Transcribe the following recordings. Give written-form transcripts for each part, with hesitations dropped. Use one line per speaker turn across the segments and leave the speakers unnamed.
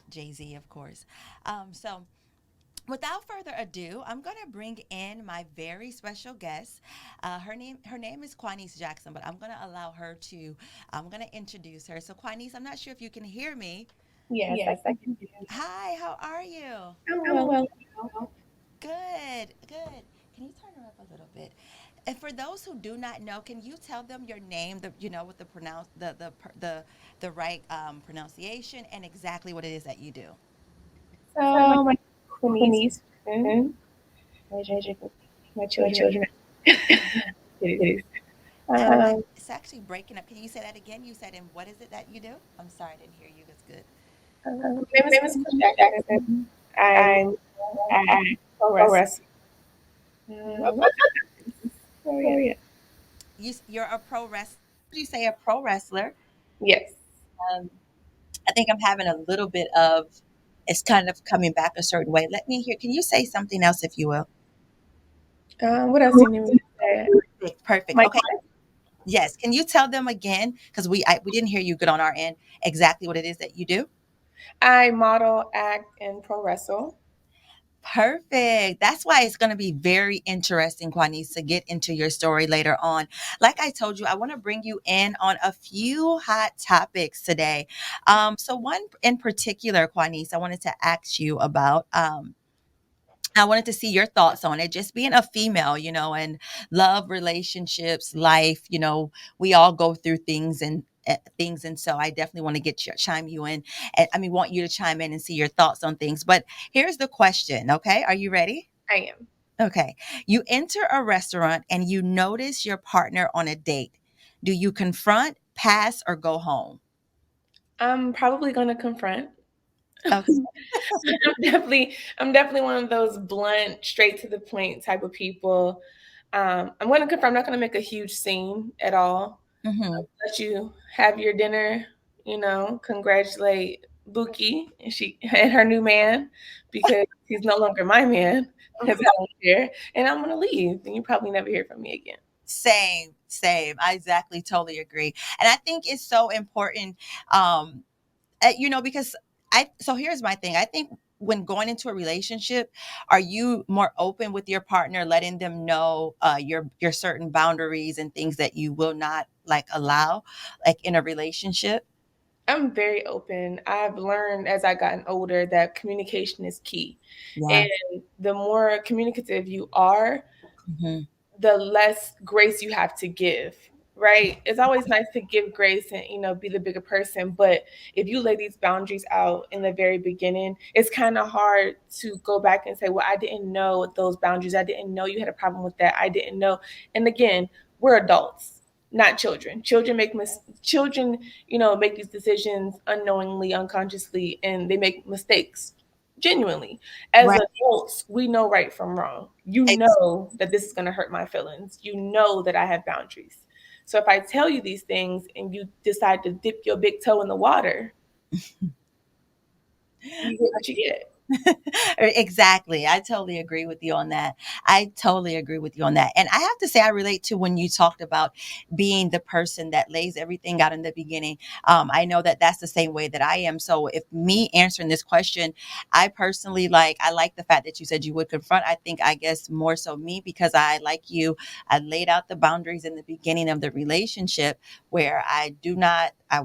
Jay-Z, of course. So without further ado, I'm gonna bring in my very special guest. Her name is Quanice Jackson, but I'm gonna allow her to. I'm gonna introduce her. So Quanice, I'm not sure if you can hear me.
Yes, I can hear you.
Hi, how are you?
I'm
I'm
well.
well.
Good, good. Can you turn her up a little bit? And for those who do not know, can you tell them your name, with the right pronunciation and exactly what it is that you do?
So my
So my
Quanice
Quanice
Jackson.
Jackson,
As you, my
my
children.
children
It
it
is.
is.
Um,
It's actually breaking up. Can you say that again? You said, and what is it that you do? I'm sorry, I didn't hear you. That's good.
my
My
name is
name is
Quanice
Quanice
Jackson.
Jackson.
I'm
I'm
a
a
pro
pro
wrestler.
wrestler.
Um,
What?
so
So
yeah.
yeah.
You're a pro wrestler. You say a pro wrestler.
Yes.
Um, I think I'm having a little bit of. It's kind of coming back a certain way. Let me hear. Can you say something else, if you will?
What else do you need me to say?
Perfect. Perfect.
My
Okay. Yes. Can you tell them again? Because we didn't hear you good on our end. Exactly what it is that you do.
I model, act, and pro wrestle.
Perfect. That's why it's going to be very interesting, Quanice, to get into your story later on. Like I told you, I want to bring you in on a few hot topics today. So one in particular, Quanice, I wanted to ask you about. I wanted to see your thoughts on it. Just being a female, and love, relationships, life. We all go through things, and so I definitely want to chime you in, and I mean, want you to chime in and see your thoughts on things. But here's the question. Okay, are you ready?
I am.
Okay, you enter a restaurant and you notice your partner on a date. Do you confront, pass, or go home?
I'm probably going to confront.
Okay.
I'm definitely one of those blunt, straight to the point type of people. I'm going to confirm. I'm not going to make a huge scene at all.
Hmm.
Let you have your dinner. Congratulate Buki and she and her new man because he's no longer my man because I don't care, and I'm going to leave, and you probably never hear from me again.
Same, same. I exactly totally agree. And I think it's so important, um, because so here's my thing. I think when going into a relationship, are you more open with your partner, letting them know your certain boundaries and things that you will not like allow, like in a relationship?
I'm very open. I've learned as I gotten older that communication is key.
Yeah.
And the more communicative you are,
Hmm.
the less grace you have to give, right? It's always nice to give grace and be the bigger person, but if you lay these boundaries out in the very beginning, it's kind of hard to go back and say, well, I didn't know those boundaries, I didn't know you had a problem with that, I didn't know. And again, we're adults, not children. Children make these decisions unknowingly, unconsciously, and they make mistakes genuinely. As
Right.
adults, we know right from wrong. You
Ex-
know that this is going to hurt my feelings. You know that I have boundaries. So if I tell you these things and you decide to dip your big toe in the water, you get what you get.
Exactly. I totally agree with you on that. I totally agree with you on that. And I have to say, I relate to when you talked about being the person that lays everything out in the beginning. I know that that's the same way that I am. So, if me answering this question, I personally I like the fact that you said you would confront. I think, I guess, more so me because I, like you, I laid out the boundaries in the beginning of the relationship where I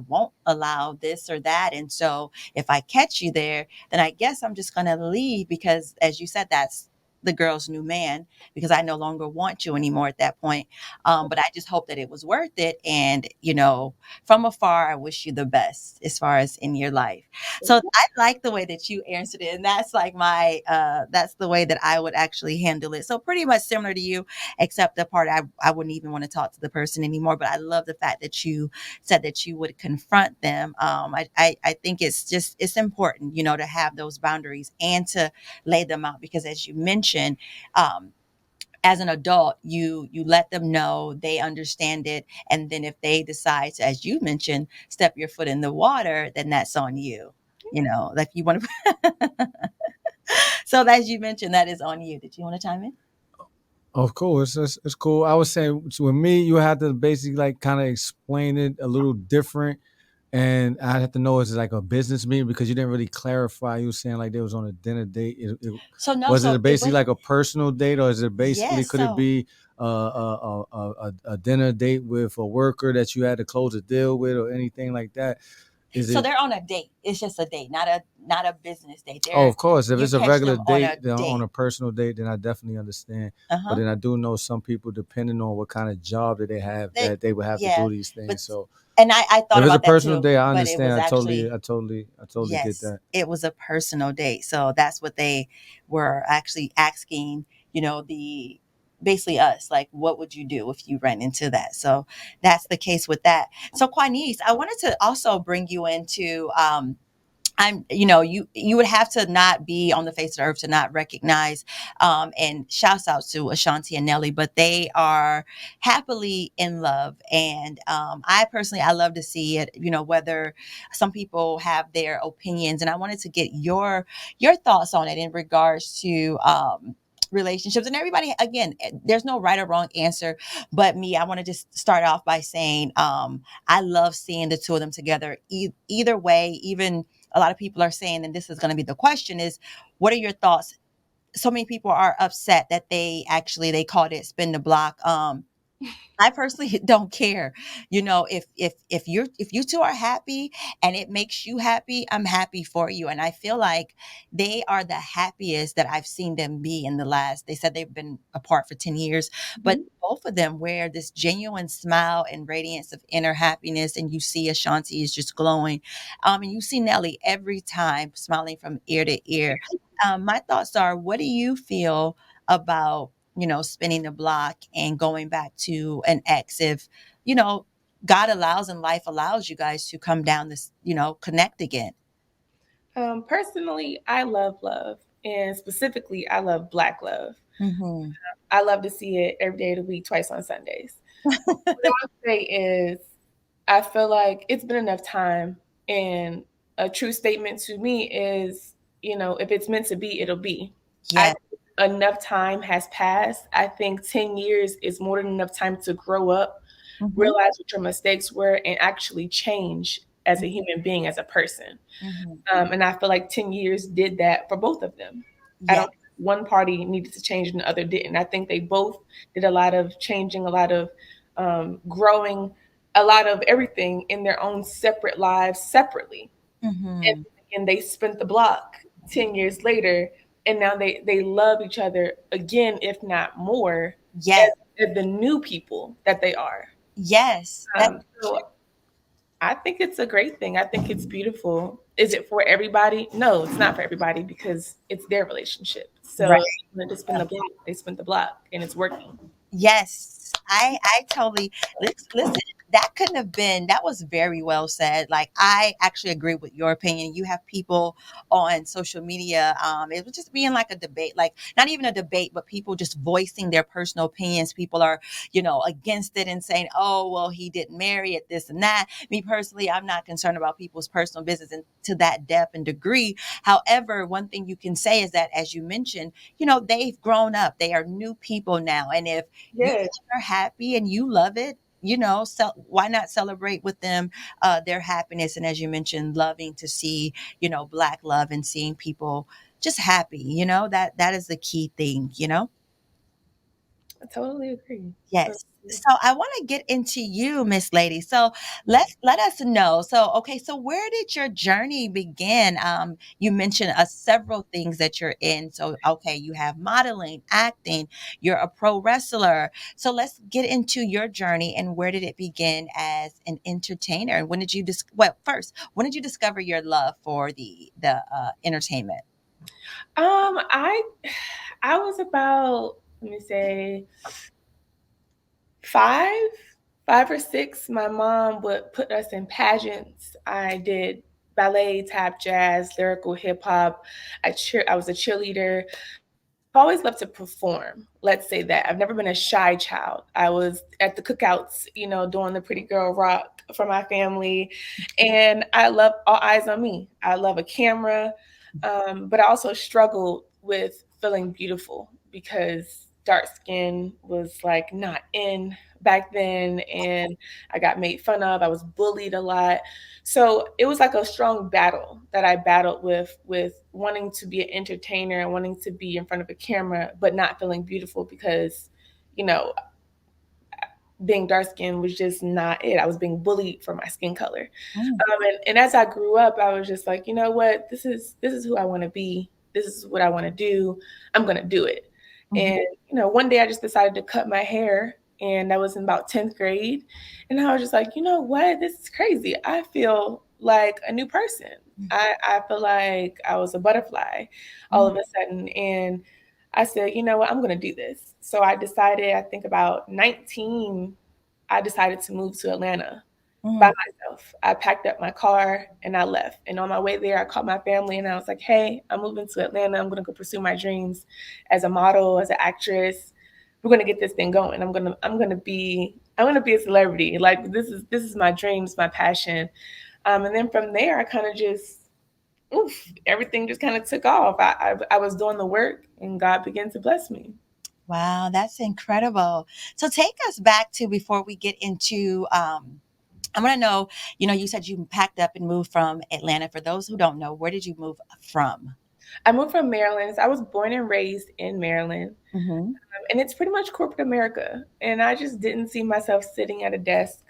won't allow this or that. And so, if I catch you there, then I guess I'm just going to leave because, as you said, that's the girl's new man because I no longer want you anymore at that point. But I just hope that it was worth it. And, from afar, I wish you the best as far as in your life. So I like the way that you answered it. And that's like that's the way that I would actually handle it. So pretty much similar to you, except the part I wouldn't even want to talk to the person anymore. But I love the fact that you said that you would confront them. I think it's important, to have those boundaries and to lay them out because, as you mentioned, um, as an adult, you let them know they understand it, and then if they decide to, as you mentioned, step your foot in the water, then that's on you. Like you want to. So as you mentioned, that is on you. Did you want to chime in?
Of course, it's cool. I was saying, so with me, you had to basically like kind of explain it a little different And I have to know, is it like a business meeting, because you didn't really clarify. You were saying like they was on a dinner date.
So no,
Was
so
it
it
basically
was
like a personal date, or is it basically,
yes.
could it
So
be a dinner date with a worker that you had to close a deal with, or anything like that? Is
so
it?
they're on a date. It's just a date, not a business date.
Oh,
They're
of course. If
you
it's a
catch
regular
them on a
date, then on
date.
a personal date, then I definitely understand. But
Uh-huh.
then I do know some people, depending on what kind of job that they have,
They
that they would have to
yeah,
do these
but
things. So
and I thought
if it's a
about that
personal
too,
day, I
but it
understand.
was actually
I totally get
yes,
that.
it was a personal date. So that's what they were actually asking, the basically us, like, what would you do if you ran into that? So that's the case with that. So Quanice, I wanted to also bring you into you would have to not be on the face of the earth to not recognize, and shouts out to Ashanti and Nelly, but they are happily in love. And I personally, I love to see it, whether some people have their opinions, and I wanted to get your thoughts on it in regards to relationships. And everybody, again, there's no right or wrong answer, but me, I want to just start off by saying I love seeing the two of them together, either way. Even a lot of people are saying, and this is going to be the question, is what are your thoughts? So many people are upset that they called it spin the block. I personally don't care. If you two are happy and it makes you happy, I'm happy for you. And I feel like they are the happiest that I've seen them be in the last. They said they've been apart for 10 years, but
Mhm.
both of them wear this genuine smile and radiance of inner happiness. And you see Ashanti is just glowing. And you see Nelly every time smiling from ear to ear. My thoughts are, what do you feel about spinning the block and going back to an ex if, you know, God allows and life allows you guys to come down this, connect again.
Personally, I love love, and specifically, I love Black love.
Hmm.
I love to see it every day of the week, twice on Sundays. What I would say is, I feel like it's been enough time, and a true statement to me is, if it's meant to be, it'll be. I
Yeah.
think enough time has passed. I think 10 years is more than enough time to grow up,
Hmm.
realize what your mistakes were, and actually change as a human being, as a person.
Hmm.
And I feel like 10 years did that for both of them. I
Yeah.
don't think one party needed to change and the other didn't. I think they both did a lot of changing, a lot of growing, a lot of everything in their own separate lives separately. And
Hmm.
again, they spent the block 10 years later, and now they love each other again, if not more,
Yes.
as the new people that they are.
Yes. That's
So I think it's a great thing. I think it's beautiful. Is it for everybody? No, it's not for everybody because it's their relationship.
right.
So when they spin the block, they spin the block, and it's working.
Yes, I totally listen. That was very well said. Like, I actually agree with your opinion. You have people on social media. It was just being like a debate, like not even a debate, but people just voicing their personal opinions. People are, against it and saying, "Oh, well, he didn't marry it, this and that." Me personally, I'm not concerned about people's personal business and to that depth and degree. However, one thing you can say is that, as you mentioned, they've grown up. They are new people now, and if you
Yes,
are happy and you love it, so why not celebrate with them their happiness? And as you mentioned, loving to see, black love and seeing people just happy, that is the key thing.
I totally agree.
Yes. So I want to get into you, Miss Lady. So let us know. So okay, so where did your journey begin? You mentioned several things that you're in. So okay, you have modeling, acting, you're a pro wrestler. So let's get into your journey and where did it begin as an entertainer? And when did you well, first, when did you discover your love for the entertainment?
I I was about, let me say, five, 5 or 6. My mom would put us in pageants. I did ballet, tap, jazz, lyrical hip hop. I was a cheerleader. I've always loved to perform. Let's say that. I've never been a shy child. I was at the cookouts, doing the pretty girl rock for my family. And I love all eyes on me. I love a camera. But I also struggled with feeling beautiful because dark skin was like not in. back then, and I got made fun of. I was bullied a lot. So it was like a strong battle that I battled with wanting to be an entertainer and wanting to be in front of a camera, but not feeling beautiful because, you know, being dark skinned was just not it. I was being bullied for my skin color.
Mm,
And as I grew up, I was just like, you know what, this is who I want to be. This is what I want to do. I'm gonna do it.
mhm,
And one day I just decided to cut my hair, and that was in about 10th grade. And I was just like, you know what, this is crazy. I feel like a new person. I feel like I was a butterfly all
mm,
of a sudden. And I said, you know what, I'm gonna do this. So I decided, I think about 19, I decided to move to Atlanta by
mm,
myself. I packed up my car and I left. And on my way there, I called my family and I was like, hey, I'm moving to Atlanta. I'm going to go pursue my dreams as a model, as an actress. We're going to get this thing going. I'm going to be a celebrity. Like this is my dreams, my passion. And then from there, I kind of just, everything just kind of took off. I was doing the work and God began to bless me.
wow, that's incredible. So take us back to before we get into I want to know, you said you packed up and moved from Atlanta. For those who don't know, where did you move from?
I moved from Maryland. So I was born and raised in Maryland.
Hmm.
And it's pretty much corporate America. And I just didn't see myself sitting at a desk,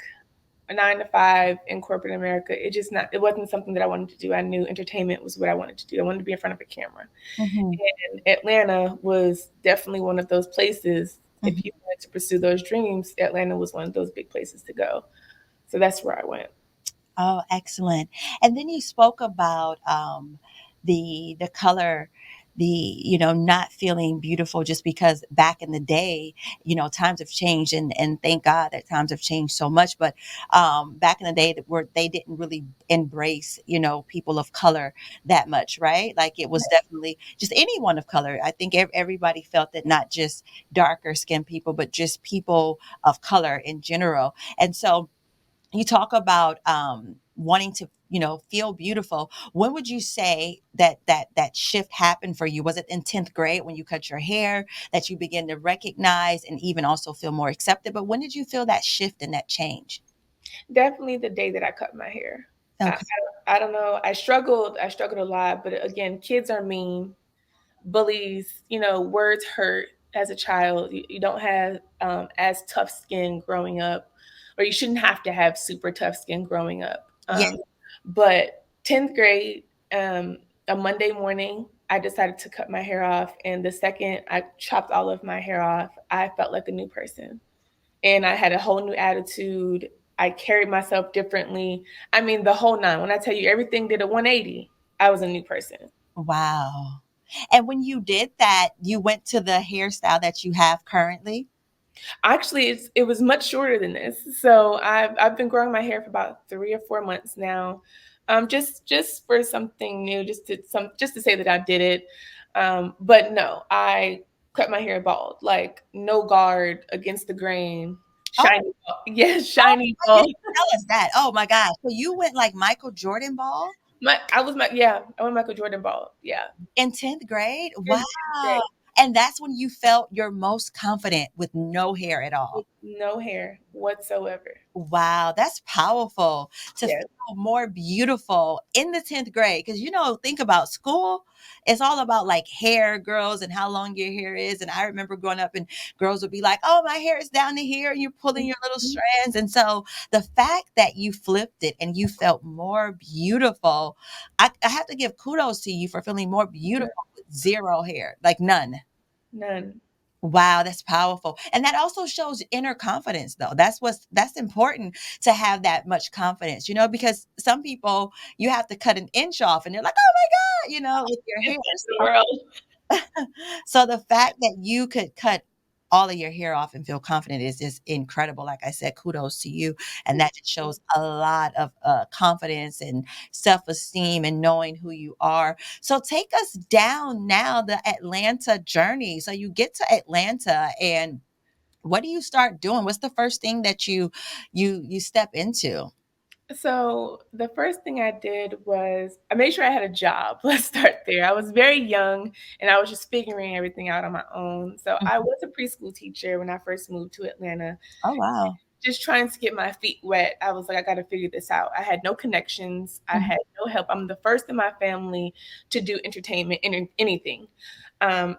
a 9 to 5 in corporate America. It wasn't something that I wanted to do. I knew entertainment was what I wanted to do. I wanted to be in front of a camera.
Hmm.
And Atlanta was definitely one of those places. If
Hmm.
you wanted to pursue those dreams, Atlanta was one of those big places to go. So that's where I went.
Oh, excellent. And then you spoke about the color, not feeling beautiful just because back in the day, times have changed, and thank God that times have changed so much. But back in the day that where they didn't really embrace, people of color that much, right? Like it was definitely just anyone of color. I think everybody felt that, not just darker skinned people, but just people of color in general. And so you talk about wanting to feel beautiful. When would you say that shift happened for you? Was it in 10th grade when you cut your hair that you begin to recognize and even also feel more accepted? But when did you feel that shift and that change?
Definitely the day that I cut my hair. I,
Okay.
I don't know. I struggled a lot, but again, kids are mean. Bullies, words hurt as a child. You don't have as tough skin growing up, or you shouldn't have to have super tough skin growing up.
Yeah.
But 10th grade, a Monday morning, I decided to cut my hair off. And the second I chopped all of my hair off, I felt like a new person. And I had a whole new attitude. I carried myself differently. I mean, the whole nine. When I tell you everything did a 180, I was a new person.
Wow. And when you did that, you went to the hairstyle that you have currently?
Actually, it was much shorter than this. So I've been growing my hair for about 3 or 4 months now, just for something new, just to say that I did it. But no, I cut my hair bald, like no guard, against the grain,
Oh,
shiny, bald. Yes,
oh,
shiny
you
bald.
didn't tell us that. Oh my gosh. So you went like Michael Jordan ball
I went Michael Jordan bald. Yeah,
in 10th grade?
in
Wow.
10th grade
And that's when you felt your most confident with no hair at
with
all.
no hair whatsoever.
Wow, that's powerful to feel
Yes,
more beautiful in the 10th grade. Because, think about school, it's all about like hair, girls, and how long your hair is. And I remember growing up, and girls would be like, oh, my hair is down to here, and you're pulling your little
mhm,
strands. And so the fact that you flipped it and you felt more beautiful, I have to give kudos to you for feeling more beautiful with zero hair, like none.
none.
Wow, that's powerful. And that also shows inner confidence though. That's important to have that much confidence, because some people you have to cut an inch off and they're like, "Oh my God," with your hair.
The world.
So the fact that you could cut all of your hair off and feel confident is just incredible. Like I said, kudos to you. And that just shows a lot of confidence and self-esteem and knowing who you are. So take us down now the Atlanta journey. So you get to Atlanta, and what do you start doing? What's the first thing that you step into?
So the first thing I did was I made sure I had a job. Let's start there. I was very young and I was just figuring everything out on my own. So I
Mhm.
was a preschool teacher when I first moved to Atlanta,
Oh, wow.
just trying to get my feet wet. I was like, I got to figure this out. I had no connections. I
Mhm,
had no help. I'm the first in my family to do entertainment, anything.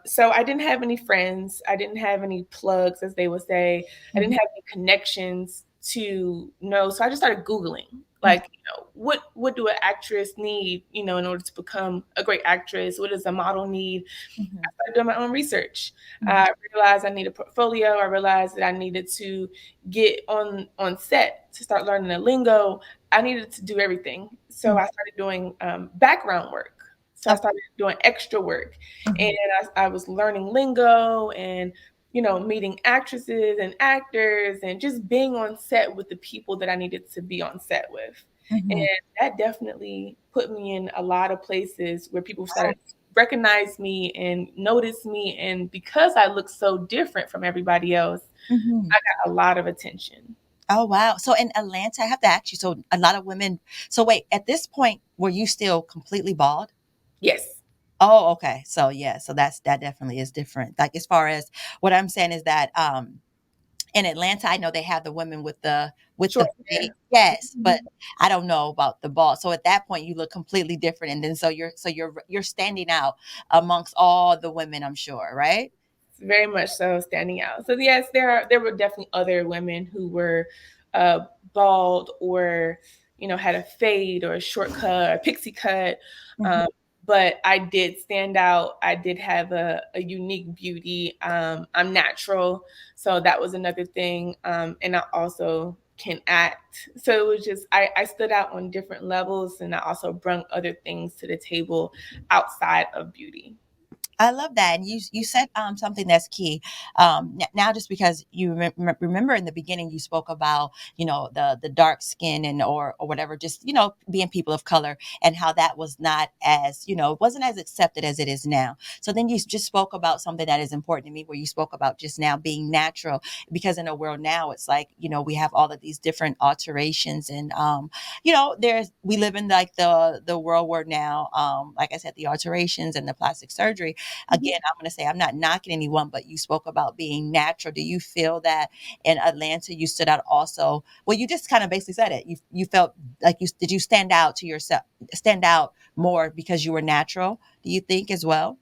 So I didn't have any friends. I didn't have any plugs, as they would say. I didn't
mhm,
have any connections to know. So I just started Googling,
mhm,
like, what do an actress need, in order to become a great actress? What does a model need?
mhm,
Started doing my own research.
mhm,
I realized I needed a portfolio. I realized that I needed to get on set to start learning the lingo. I needed to do everything. So
mhm.
I started doing background work. So I
Okay.
started doing extra work, and
Mhm,
I was learning lingo and meeting actresses and actors and just being on set with the people that I needed to be on set with. And
mhm.
that definitely put me in a lot of places where people
Oh,
started recognize me and notice me. And because I look so different from everybody else,
mhm.
I got a lot of attention.
Oh, wow. So in Atlanta, I have to ask you, so a lot of women, so wait, at this point, were you still completely bald?
Yes.
Oh, okay. So yeah, so that definitely is different. Like as far as what I'm saying is that in Atlanta, I know they have the women with the
Short
fade.
hair.
Yes, but
Mhm.
I don't know about the bald. So at that point, you look completely different, and then so you're standing out amongst all the women, I'm sure, right?
Very much so, standing out. So yes, there were definitely other women who were uh, bald or had a fade or a short cut or pixie cut.
Mhm,
Um, but I did stand out. I did have a unique beauty. I'm natural, so that was another thing. And I also can act. So it was just I stood out on different levels, and I also brought other things to the table outside of beauty.
I love that, and you said something that's key. Now, just because you remember in the beginning, you spoke about the dark skin and or whatever, just being people of color, and how that was not as wasn't as accepted as it is now. So then you just spoke about something that is important to me, where you spoke about just now being natural, because in the world now it's like we have all of these different alterations, and there's we live in like the world where now, like I said, the alterations and the plastic surgery.
Mhm.
Again, I'm going to say I'm not knocking anyone, but you spoke about being natural. Do you feel that in Atlanta you stood out also? Well, you just kind of basically said it. You felt like did you stand out to yourself, stand out more because you were natural? Do you think as well?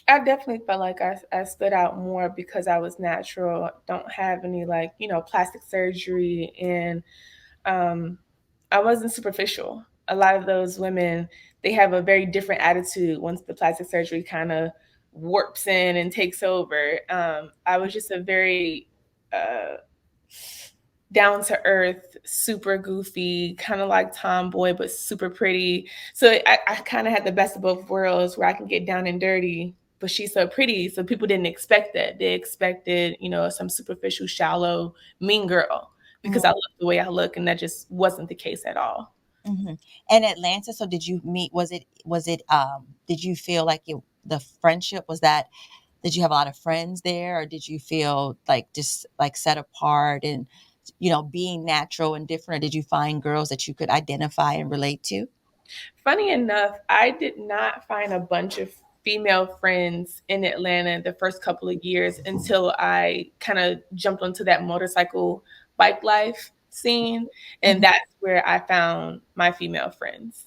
I definitely felt like I stood out more because I was natural. Don't have any, like, plastic surgery, and um, I wasn't superficial. A lot of those women, they have a very different attitude once the plastic surgery kind of warps in and takes over. I was just a very uh, down to earth, super goofy, kind of like tomboy, but super pretty. So I kind of had the best of both worlds where I can get down and dirty, but she's so pretty. So people didn't expect that. They expected, some superficial, shallow, mean girl because I look the way I look. And that just wasn't the case at all.
Mm-hmm. And Atlanta, so did you meet, did you feel like the friendship was that, did you have a lot of friends there, or did you feel like just like set apart and, being natural and different? Or did you find girls that you could identify and relate to?
Funny enough, I did not find a bunch of female friends in Atlanta the first couple of years until I kind of jumped onto that motorcycle bike life scene. And
Mhm.
that's where I found my female friends.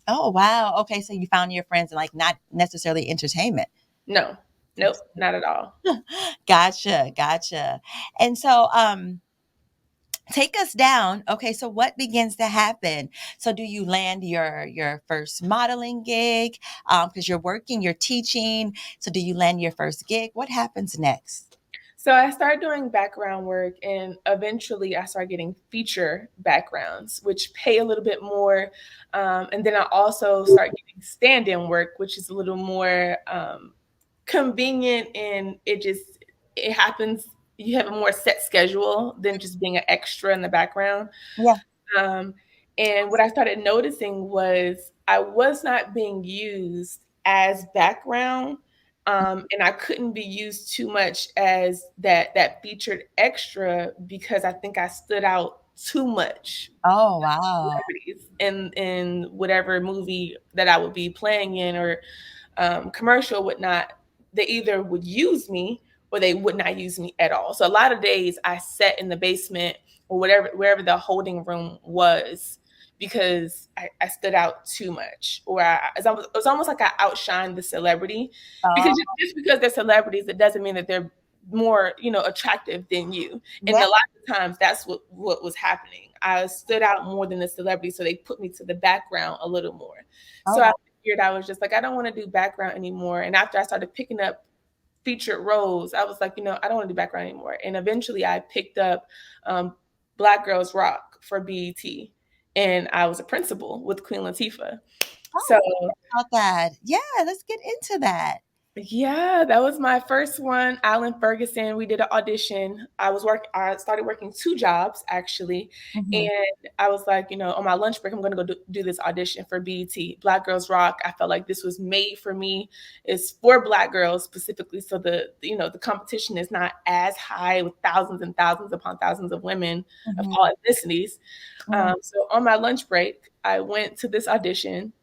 Oh, wow. Okay. So you found your friends in like not necessarily entertainment.
No, nope, not at all.
Gotcha. Gotcha. And so, take us down. Okay, so what begins to happen? So do you land your first modeling gig? Because you're working, you're teaching. So do you land your first gig? What happens next?
So I started doing background work, and eventually I started getting feature backgrounds, which pay a little bit more. And then I also start getting stand-in work, which is a little more convenient, and it happens. You have a more set schedule than just being an extra in the background.
Yeah.
Um, and what I started noticing was I was not being used as background, and I couldn't be used too much as that featured extra because I think I stood out too much
Oh, wow.
celebrities in whatever movie that I would be playing in, or commercial, whatnot. They either would use me or they would not use me at all. So a lot of days I sat in the basement or whatever, wherever the holding room was, because I stood out too much, or it was almost like I outshined the celebrity. Because
Oh,
just because they're celebrities, it doesn't mean that they're more, attractive than you. And
yeah.
a lot of times that's what was happening. I stood out more than the celebrity, so they put me to the background a little more. So
Oh,
I
wow.
figured, I was just like, I don't want to do background anymore. And after I started picking up featured roles, I was like, I don't want to do background anymore. And eventually I picked up um, Black Girls Rock for BET. And I was a principal with Queen Latifah.
Oh,
So
about that. Yeah, let's get into that.
yeah, that was my first one. Alan Ferguson. We did an audition. I started working two jobs actually,
Mhm,
and I was like, on my lunch break, I'm gonna go do this audition for BET, Black Girls Rock. I felt like this was made for me. It's for Black girls specifically, so the competition is not as high with thousands and thousands upon thousands of women of
mhm,
all ethnicities.
mhm.
So on my lunch break, I went to this audition.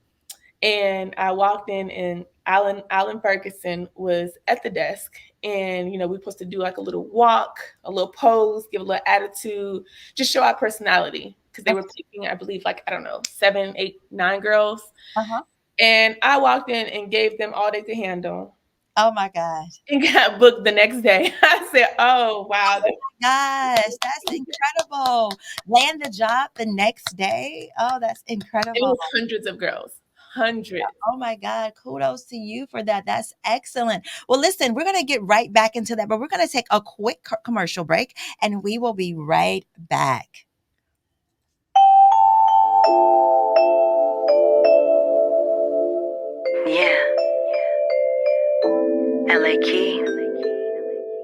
And I walked in, and Alan Ferguson was at the desk. And we were supposed to do like a little walk, a little pose, give a little attitude, just show our personality. Because they were
Okay.
picking, I believe, like, I don't know, 7, 8, 9 girls.
Uh-huh.
And I walked in and gave them all they could handle
Oh my gosh.
and got booked the next day. I said, oh wow.
Oh my gosh, that's incredible. Land the job the next day? Oh, that's
It
incredible.
was hundreds of girls. Hundreds.
Oh my God, kudos to you for that. That's excellent. Well, listen, we're gonna get right back into that, but we're gonna take a quick commercial break, and we will be right back.
Yeah, LA Key,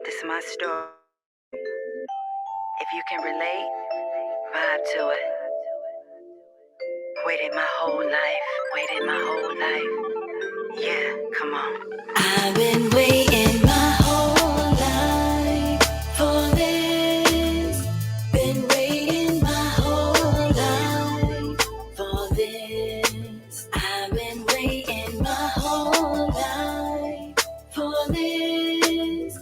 this is my story. If you can relate, vibe to it. Waited my whole life, waited my whole life. Yeah, come on. I've been waiting my whole life for this. Been waiting my whole life for this. I've been waiting my whole life for this.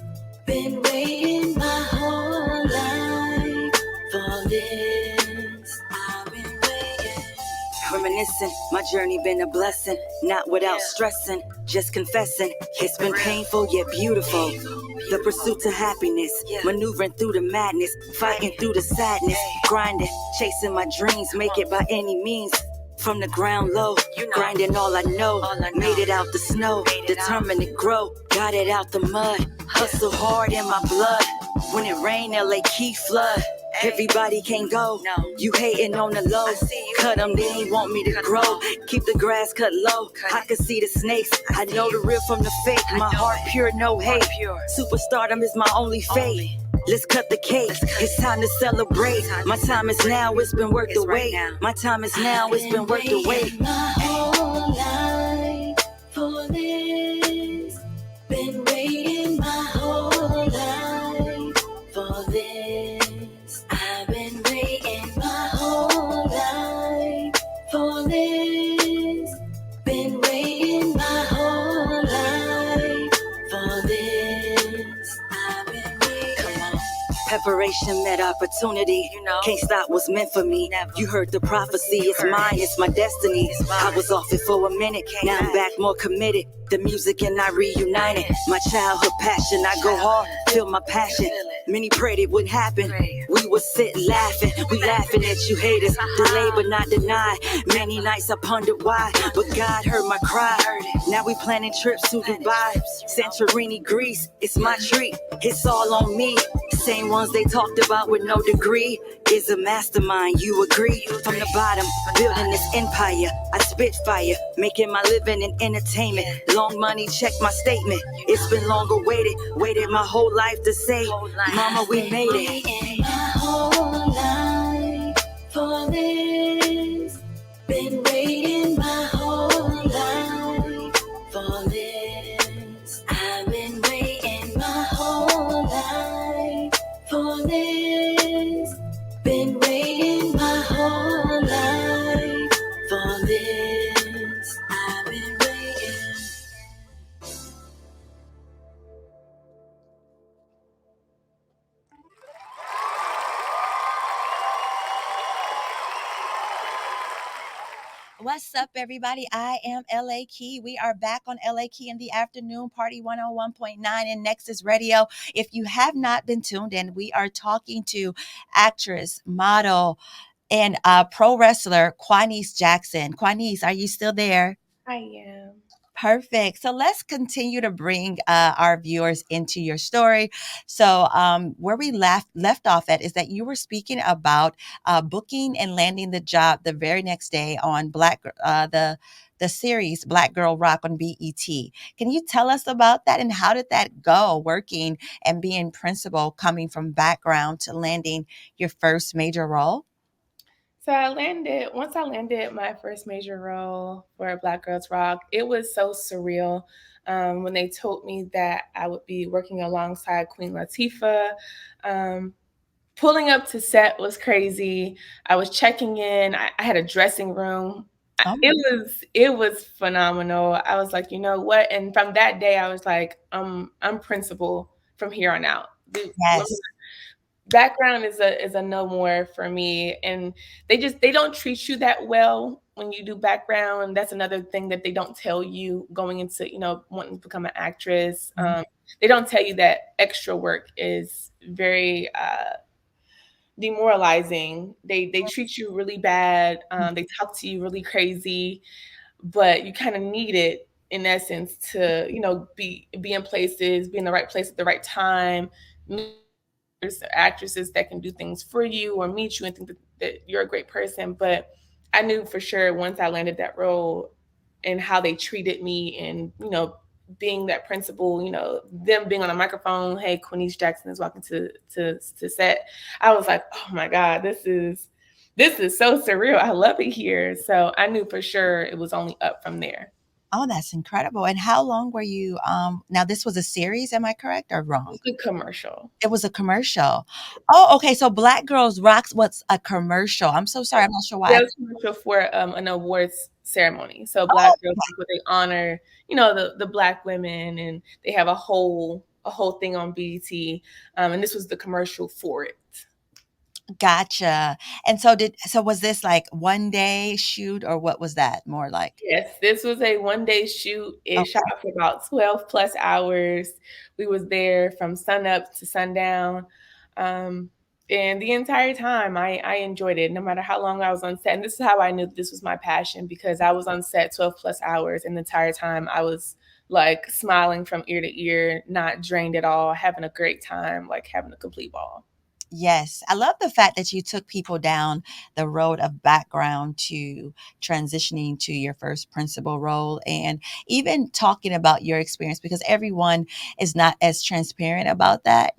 Been waiting my whole life for this. I've been waiting. Reminiscing, my journey been a blessing, not without stressing, just confessing. It's been painful yet beautiful. The pursuit to happiness, maneuvering through the madness, fighting through the sadness, grinding, chasing my dreams, make it by any means. From the ground low, grinding all I know, made it out the snow, determined to grow, got it out the mud, hustle hard in my blood. When it rain, LA Key flood. Everybody can't go. You hating on the low. Cut them, they ain't want me to grow. Keep the grass cut low. I can see the snakes. I know the real from the fake. My heart pure, no hate. Superstardom is my only fate. Let's cut the cake. It's time to celebrate. My time is now. It's been worth the wait. My time is now. It's been worth the wait. My whole life for this. Been waiting my whole life for this. I've been waiting my whole life for this. Been waiting my whole life for this. I've been waiting. Come on. Preparation met opportunity. Can't stop what's meant for me. You heard the prophecy. It's mine. It's my destiny. I was off it for a minute. Now I'm back more committed. The music and I reunited. My childhood passion. I go hard. Feel my passion. Many prayed it wouldn't happen. We would sit laughing. We laughing at you haters. Delay but not deny. Many nights I pondered why. But God heard my cry. Now we planning trips to Dubai. Santorini, Greece. It's my treat. It's all on me. Same ones they talked about with no degree. Is a mastermind, you agree? From the bottom, building this empire. I spit fire, making my living in entertainment. Long money, check my statement. It's been long awaited, waited my whole life to say, Mama, we made it. Waiting my whole life for this. Been waiting my whole life for this. I've been waiting my whole life for this. Been waiting
What's up, everybody? I am LA Key. We are back on LA Key in the afternoon, Party 101.9 in Nexus Radio. If you have not been tuned in, we are talking to actress, model, and pro wrestler Quanice Jackson. Quanice, are you still there?
I am.
Perfect. So let's continue to bring our viewers into your story. So where we left off at is that you were speaking about booking and landing the job the very next day on the series Black Girl Rock on BET. Can you tell us about that and how did that go? Working and being principal, coming from background to landing your first major role.
So once I landed my first major role for Black Girls Rock, it was so surreal. When they told me that I would be working alongside Queen Latifah. Um, Pulling up to set was crazy. I was checking in. I had a dressing room.
Oh,
It was phenomenal. I was like, you know what? And from that day, I was like, I'm principal from here on out.
yes.
Background is a no more for me, and they don't treat you that well when you do background. That's another thing that they don't tell you going into wanting to become an actress.
Mhm.
They don't tell you that extra work is very demoralizing. They treat you really bad. They talk to you really crazy, but you kind of need it in essence to be in places, be in the right place at the right time, meet actresses that can do things for you or meet you and think that you're a great person. But I knew for sure once I landed that role and how they treated me and being that principal, them being on a microphone, hey, Quanice Jackson is walking to set. I was like, oh my God, this is so surreal. I love it here. So I knew for sure it was only up from there.
Oh, that's incredible. And how long were you now this was a series, am I correct or wrong?
Good commercial.
It was a commercial. Oh, okay, so Black Girls Rocks was a commercial. I'm so sorry, I'm not sure why
Yeah,
I
it was commercial for an awards ceremony. So
Oh,
Black Girls, where they honor, the Black women, and they have a whole thing on BET. And this was the commercial for it.
gotcha. And so was this like one day shoot or what was that more like?
Yes, this was a one-day shoot. It shot
Okay.
for about 12 plus hours. We was there from sun up to sundown. Um, and the entire time I enjoyed it, no matter how long I was on set. And this is how I knew this was my passion because I was on set 12 plus hours and the entire time I was like smiling from ear to ear, not drained at all, having a great time, like having a complete ball.
Yes, I love the fact that you took people down the road of background to transitioning to your first principal role and even talking about your experience because everyone is not as transparent about that,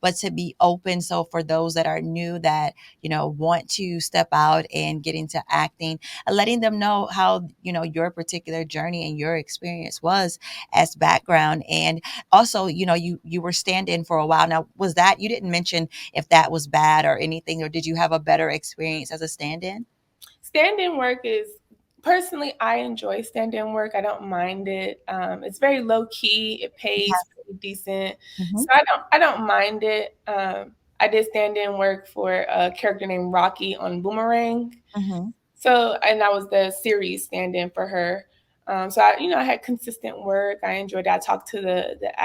but to be open. So for those that are new that, want to step out and get into acting, letting them know how, your particular journey and your experience was as background. And also, you were stand-in for a while. Now, was that you didn't mention if that was bad or anything, or did you have a better experience as a stand-in?
Stand-in work is personally I enjoy stand-in work. I don't mind it. It's very low key. It pays pretty decent,
Mhm,
so I don't mind it. I did stand-in work for a character named Rocky on Boomerang.
mhm,
So, and I was the series stand-in for her. So I had consistent work. I enjoyed it. I talked to the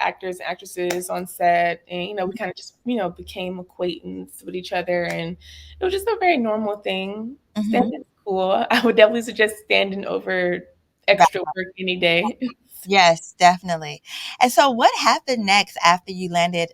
actors and actresses on set, and we kind of just became acquaintance with each other, and it was just a very normal thing.
mhm.
Stand-in is cool. I would definitely suggest standing over extra work any day.
Yes, definitely. And so what happened next after you landed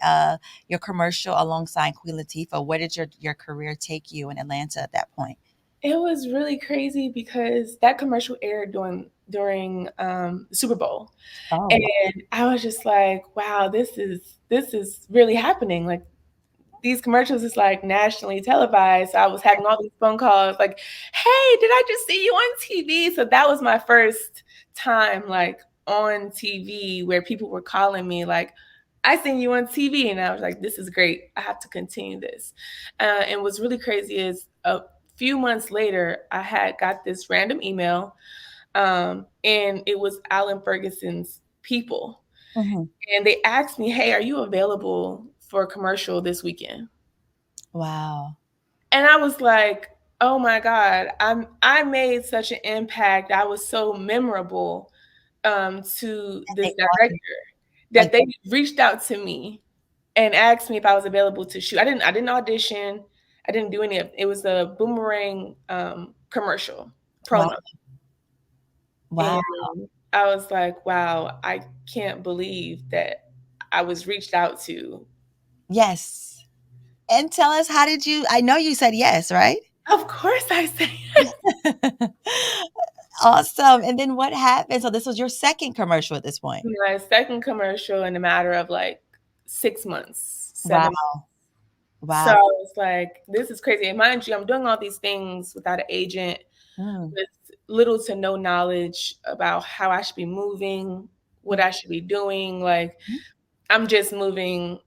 your commercial alongside Queen Latifah? Where did your career take you in Atlanta at that point?
It was really crazy because that commercial aired during the Super Bowl.
Oh, wow.
And I was just like, wow, this is really happening. Like these commercials is like nationally televised. So I was having all these phone calls like, hey, did I just see you on TV? So that was my first time like on TV where people were calling me like, I seen you on TV. And I was like, this is great. I have to continue this. And what's really crazy is a few months later, I had got this random email, and it was Alan Ferguson's people.
Mhm.
And they asked me, hey, are you available for a commercial this weekend?
Wow.
And I was like, Oh my God. I made such an impact. I was so memorable to
And
this
they want
director
you
that
like
they reached out to me and asked me if I was available to shoot. I didn't audition. I didn't do any of it. Was a Boomerang commercial
wow,
promo.
wow.
And I was like, wow, I can't believe that I was reached out to.
Yes. And tell us, how did you, I know you said yes, right?
Of course I say yes.
Awesome. And then what happened? So this was your second commercial at this point.
My second commercial in a matter of like 6 months,
Wow.
7 months. So I
Wow.
was like, this is crazy. And mind you, I'm doing all these things without an agent,
Mm,
with little to no knowledge about how I should be moving, what
mm,
I should be doing. Like,
mm,
I'm just moving,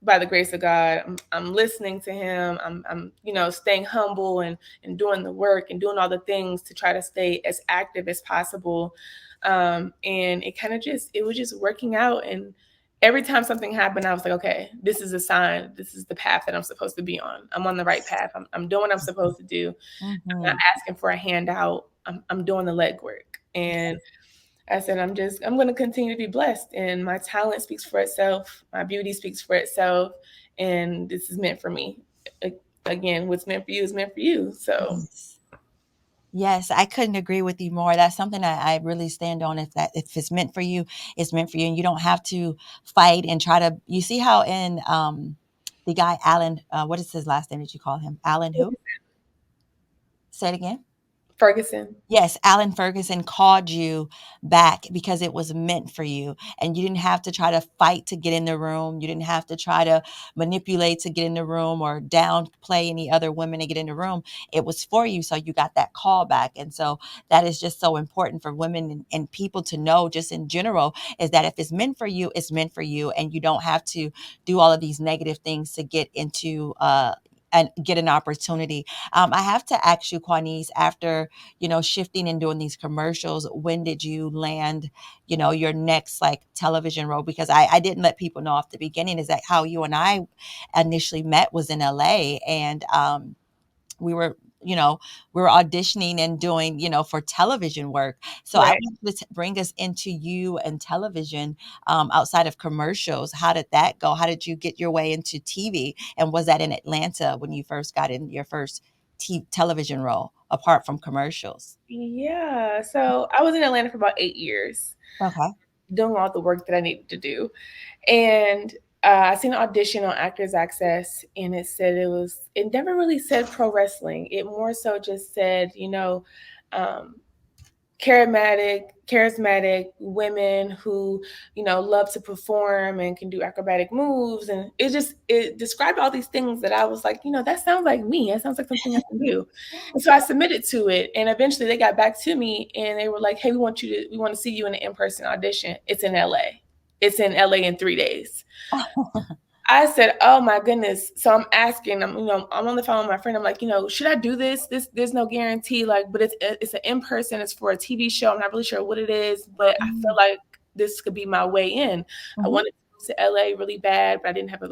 by the grace of God. I'm listening to Him. I'm staying humble and doing the work and doing all the things to try to stay as active as possible. And it kind of it was just working out. And every time something happened, I was like, okay, this is a sign. This is the path that I'm supposed to be on. I'm on the right path. I'm doing what I'm supposed to do. I'm not
mhm.
asking for a handout. I'm doing the legwork. And I said, I'm going to continue to be blessed, and my talent speaks for itself. My beauty speaks for itself. And this is meant for me. Again, what's meant for you is meant for you. So
Yes. Yes, I couldn't agree with you more. That's something I really stand on. If it's meant for you, it's meant for you, and you don't have to fight and try to. You see how in the guy Alan, what is his last name? Did you call him Alan? Who? Say it again.
Ferguson.
Yes, Alan Ferguson called you back because it was meant for you, and you didn't have to try to fight to get in the room. You didn't have to try to manipulate to get in the room or downplay any other women to get in the room. It was for you, so you got that call back. And so that is just so important for women and people to know, just in general, is that if it's meant for you, it's meant for you, and you don't have to do all of these negative things to get into and get an opportunity. I have to ask you, Quanice, after shifting and doing these commercials, when did you land, your next like television role? Because I didn't let people know off the beginning is that how you and I initially met was in LA. And we were, you know, we were auditioning and doing, for television work. So I
Right.
want you to bring us into you and television outside of commercials. How did that go? How did you get your way into TV? And was that in Atlanta when you first got in your first television role, apart from commercials?
Yeah. So I was in Atlanta for about 8 years,
Okay.
doing all the work that I needed to do. And I seen an audition on Actors Access, and it never really said pro wrestling. It more so just said, um, charismatic women who love to perform and can do acrobatic moves. And it described all these things that I was like, that sounds like me. That sounds like something I can do. And so I submitted to it, and eventually they got back to me and they were like, hey, we want to see you in an in-person audition. It's in LA. It's in LA in 3 days. I said, "Oh my goodness!" So I'm asking. I'm on the phone with my friend. I'm like, should I do this? There's no guarantee. Like, but it's an in person. It's for a TV show. I'm not really sure what it is, but I feel like this could be my way in. I
Mm-hmm.
wanted to move to LA really bad, but I didn't have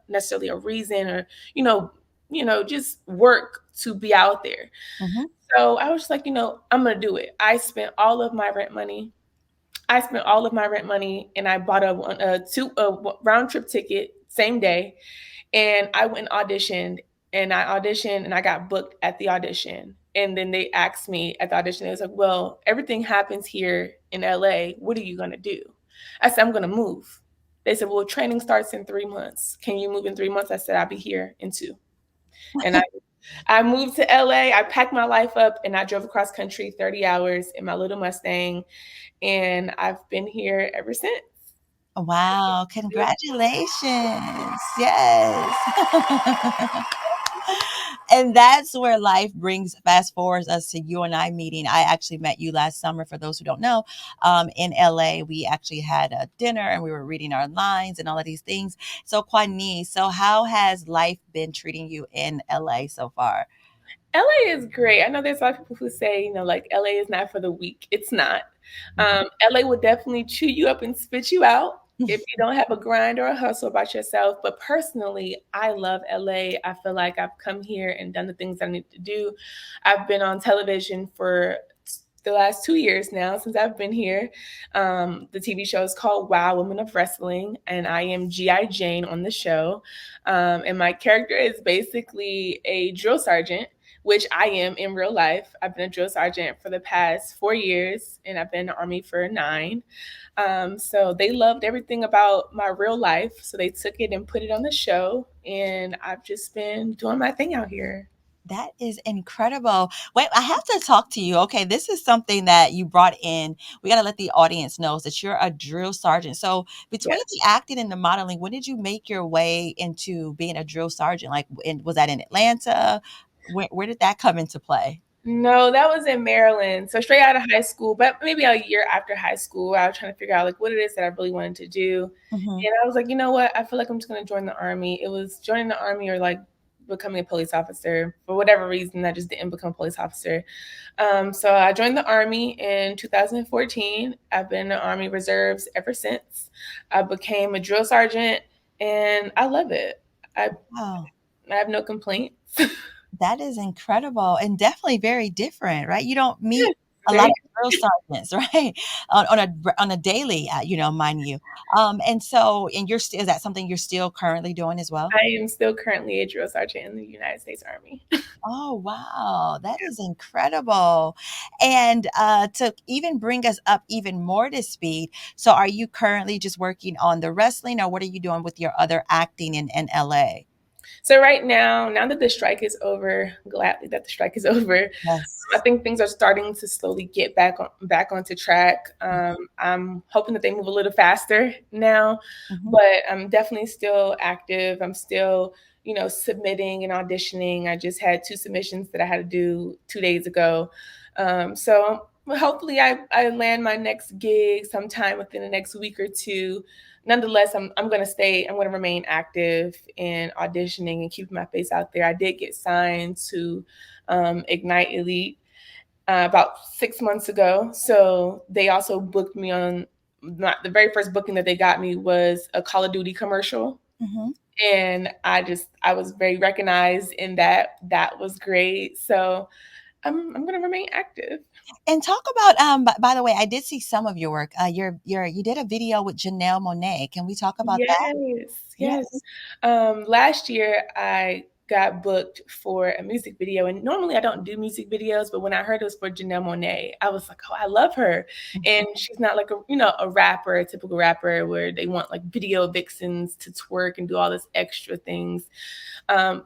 necessarily a reason, or you know, just work to be out there.
Mm-hmm.
So I was just like, I'm gonna do it. I spent all of my rent money. And I bought a round trip ticket same day, and I went and auditioned, and I got booked at the audition. And then they asked me at the audition, they was like, well, everything happens here in LA. What are you gonna do? I said, I'm gonna move. They said, well, training starts in 3 months. Can you move in 3 months? I said, I'll be here in 2. And I moved to LA. I packed my life up and I drove across country 30 hours in my little Mustang. And I've been here ever since.
Wow, congratulations. Yes. And that's where life brings fast forwards us to you and I meeting. I actually met you last summer, for those who don't know, in LA. We actually had a dinner and we were reading our lines and all of these things. So, Quanice, so how has life been treating you in LA so far?
LA is great. I know there's a lot of people who say, like LA is not for the weak. It's not.
Mhm.
LA would definitely chew you up and spit you out. if you don't have a grind or a hustle about yourself. But personally, I love LA. I feel like I've come here and done the things I need to do. I've been on television for the last 2 years now since I've been here. The TV show is called Wow Women of Wrestling, and I am G.I. Jane on the show. And my character is basically a drill sergeant, which I am in real life. I've been a drill sergeant for the past 4 years, and I've been in the Army for 9. So they loved everything about my real life. So they took it and put it on the show. And I've just been doing my thing out here.
That is incredible. Wait, I have to talk to you. Okay, this is something that you brought in. We got to let the audience know that you're a drill sergeant. So, between
Yes.
the acting and the modeling, when did you make your way into being a drill sergeant? Like, was that in Atlanta? Where did that come into play?
No, that was in Maryland. So straight out of high school, but maybe a year after high school, I was trying to figure out like what it is that I really wanted to do.
Hmm.
And I was like, you know what? I feel like I'm just gonna join the army. It was joining the army or like becoming a police officer. For whatever reason, I just didn't become a police officer. So I joined the army in 2014. I've been in the Army Reserves ever since. I became a drill sergeant, and I love it. I
Wow.
I have no complaints.
That is incredible and definitely very different, right? You don't meet
Yes,
a lot
very.
of drill sergeants, right? On a daily, mind you. And so, and is that something you're still currently doing as well?
I am still currently a drill sergeant in the United States Army.
Oh, wow. That is incredible. And to even bring us up even more to speed, so are you currently just working on the wrestling or what are you doing with your other acting in LA?
So right now that the strike is over, gladly that the strike is over,
Yes.
I think things are starting to slowly get back onto track. I'm hoping that they move a little faster now,
Mhm.
but I'm definitely still active. I'm still, submitting and auditioning. I just had 2 submissions that I had to do 2 days ago. So hopefully I land my next gig sometime within the next week or two. Nonetheless, I'm gonna stay. I'm gonna remain active in auditioning and keeping my face out there. I did get signed to Ignite Elite about 6 months ago. So they also booked me on the very first booking that they got me was a Call of Duty commercial.
Mhm.
And I was very recognized in that. That was great. So I'm gonna remain active.
And talk about by the way, I did see some of your work. You did a video with Janelle Monae. Can we talk about that?
Yes,
Yeah.
yes. Last year I got booked for a music video, and normally I don't do music videos, but when I heard it was for Janelle Monae, I was like, "Oh, I love her." And she's not like a rapper, a typical rapper where they want like video vixens to twerk and do all this extra things.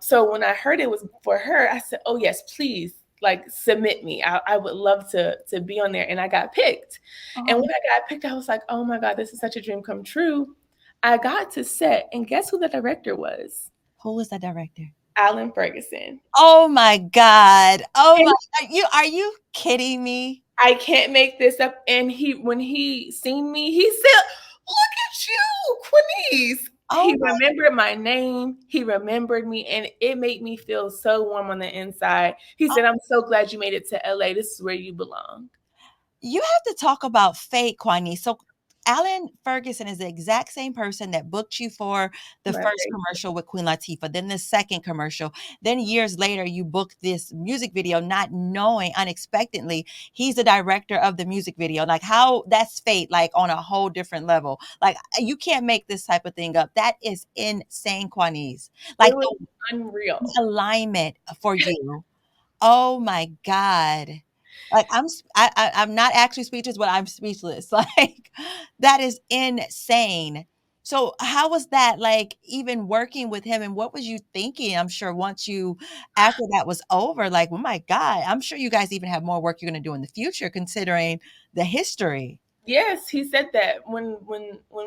So when I heard it was for her, I said, "Oh yes, please." Like submit me. I would love to be on there. And I got picked. And
Oh,
when I got picked, I was like, oh my God, this is such a dream come true. I got to set, and guess who the director was?
who was the director?
Alan Ferguson.
Oh my God. Oh
And
my, are you kidding me?
I can't make this up. And when he seen me, he said, "Look at you, Quanice."
Oh
He
my,
remembered my name. He remembered me, and it made me feel so warm on the inside. He
oh,
said, "I'm so glad you made it to LA. This is where you belong."
you have to talk about fate, Kwani. So Alan Ferguson is the exact same person that booked you for the
My
first
favorite.
commercial with Queen Latifah, then the second commercial. Then years later, you booked this music video, not knowing unexpectedly he's the director of the music video. Like how that's fate, like on a whole different level. Like you can't make this type of thing up. That is insane, Quanice.
It
Like
was
the
unreal.
alignment for you. Oh my God. Like I'm not actually speechless, but I'm speechless. Like that is insane. So how was that like even working with him and what was you thinking? I'm sure once you after that was over, like, oh my God, I'm sure you guys even have more work you're gonna do in the future considering the history.
Yes, he said that when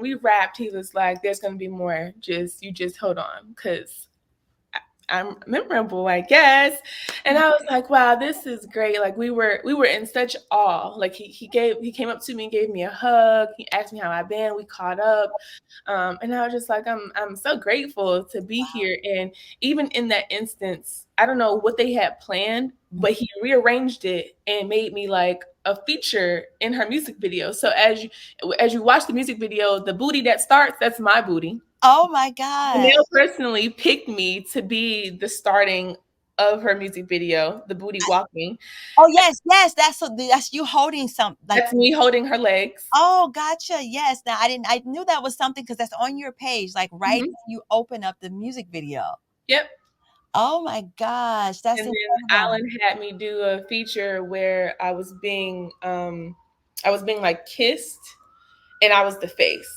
we wrapped, he was like, "There's gonna be more. Just hold on, cause I'm memorable, I guess." And I was like, wow, this is great. Like we were in such awe. Like he came up to me and gave me a hug. He asked me how I've been. We caught up. And I was just like, I'm so grateful to be here. And even in that instance, I don't know what they had planned, but he rearranged it and made me like a feature in her music video. So as you watch the music video, the booty that starts, that's my booty.
Oh my God.
Janelle personally picked me to be the starting of her music video, the booty walking.
Oh yes, yes. That's you holding some like.
That's me holding her legs.
Oh, gotcha. Yes. Now I didn't. I knew that was something because that's on your page, like right
Mhm.
when you open up the music video.
Yep.
Oh my gosh, that's
And then
incredible.
Alan had me do a feature where I was being like kissed and I was the face.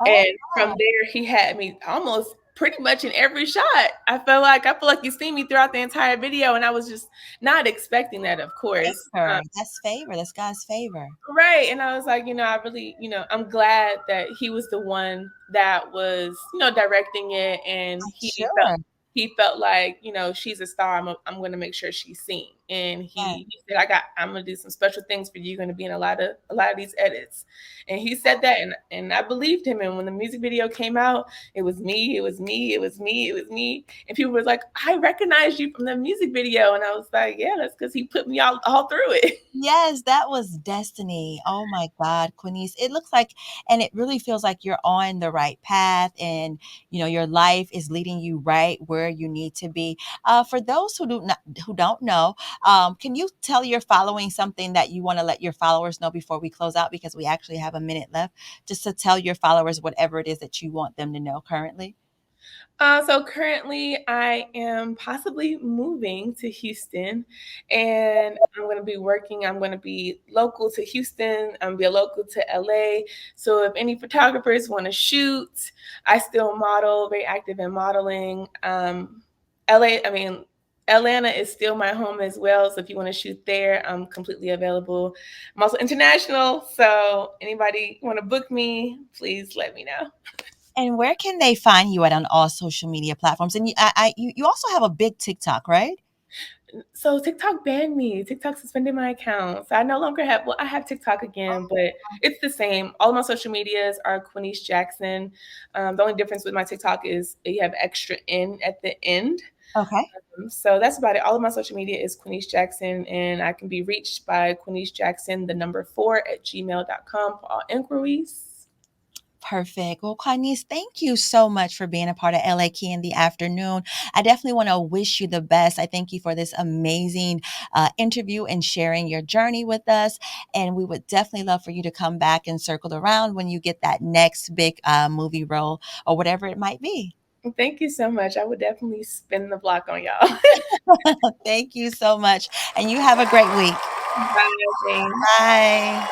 Oh,
And from there he had me almost pretty much in every shot. I feel like you see me throughout the entire video and I was just not expecting that, of course.
favor. That's favor. That's God's favor.
Right. And I was like, I really, I'm glad that he was the one that was, directing it. And
Sure.
he felt like, she's a star. I'm going to make sure she's seen. And
Yeah.
he said, I'm going to do some special things for you. You're going to be in a lot of these edits. And he said that. And I believed him. And when the music video came out, it was me. It was me. It was me. It was me. And people were like, I recognize you from the music video. And I was like, yeah, that's because he put me all through it.
Yes, that was destiny. Oh my God, Quanice. It looks like, and it really feels like you're on the right path, and your life is leading you right where you need to be. For those who don't know, can you tell your following something that you want to let your followers know before we close out? Because we actually have a minute left, just to tell your followers whatever it is that you want them to know currently.
So currently, I am possibly moving to Houston, and I'm going to be working. I'm going to be local to Houston. I'm going to be a local to LA. So if any photographers want to shoot, I still model, very active in modeling. Atlanta is still my home as well. So if you want to shoot there, I'm completely available. I'm also international. So anybody want to book me, please let me know.
And where can they find you at on all social media platforms? And you also have a big TikTok, right?
So TikTok banned me. TikTok suspended my account. So I no longer have, well, I have TikTok again, but it's the same. All of my social medias are Quanice Jackson. The only difference with my TikTok is you have extra N at the end.
Okay.
So that's about it. All of my social media is Quanice Jackson, and I can be reached by Quanice Jackson, the number 4 at gmail.com for all inquiries.
Perfect. Well, Quanice, thank you so much for being a part of LA Key in the afternoon. I definitely want to wish you the best. I thank you for this amazing interview and sharing your journey with us. And we would definitely love for you to come back and circle around when you get that next big movie role or whatever it might be.
Thank you so much. I would definitely spin the block on y'all.
Thank you so much. And you have a great week.
Bye. Thanks.
Bye.